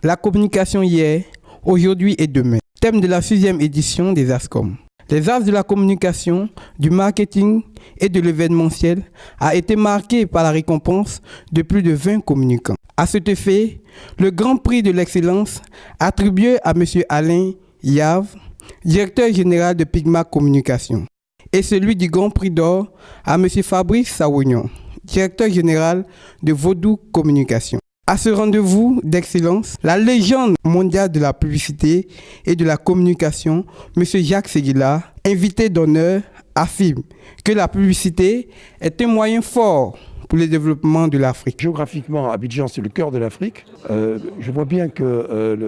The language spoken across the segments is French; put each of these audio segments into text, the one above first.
La communication hier, aujourd'hui et demain. Thème de la 6e édition des ASCOM. Les As de la communication, du marketing et de l'événementiel a été marqué par la récompense de plus de 20 communicants. À cet effet, le Grand Prix de l'excellence attribué à M. Alain Yave, directeur général de Pigma Communication, et celui du Grand Prix d'or à M. Fabrice Sawognon, directeur général de Vaudou Communication. À ce rendez-vous d'excellence, la légende mondiale de la publicité et de la communication, M. Jacques Seguila, invité d'honneur, affirme que la publicité est un moyen fort pour le développement de l'Afrique. Géographiquement, Abidjan, c'est le cœur de l'Afrique. Je vois bien que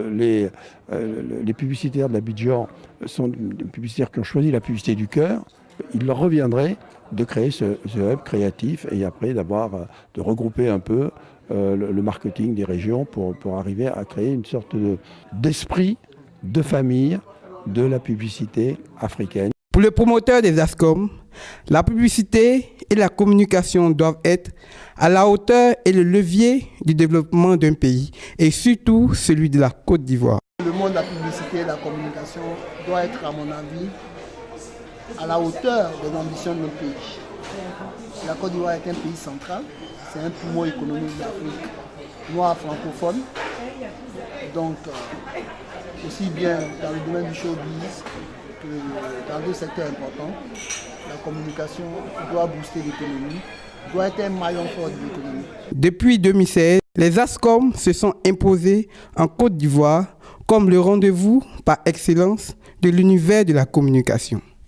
les publicitaires d'Abidjan sont des publicitaires qui ont choisi la publicité du cœur. Il leur reviendrait de créer ce hub créatif et après de regrouper un peu le marketing des régions pour arriver à créer une sorte d'esprit de famille de la publicité africaine. Pour le promoteur des ASCOM, la publicité et la communication doivent être à la hauteur et le levier du développement d'un pays et surtout celui de la Côte d'Ivoire. Le monde de la publicité et de la communication doit être, à mon avis, à la hauteur des ambitions de notre pays. La Côte d'Ivoire est un pays central, c'est un poumon économique de l'Afrique noire francophone. Donc, aussi bien dans le domaine du showbiz que dans d'autres secteurs importants, la communication doit booster l'économie, doit être un maillon fort de l'économie. Depuis 2016, les ASCOM se sont imposés en Côte d'Ivoire comme le rendez-vous par excellence de l'univers de la communication.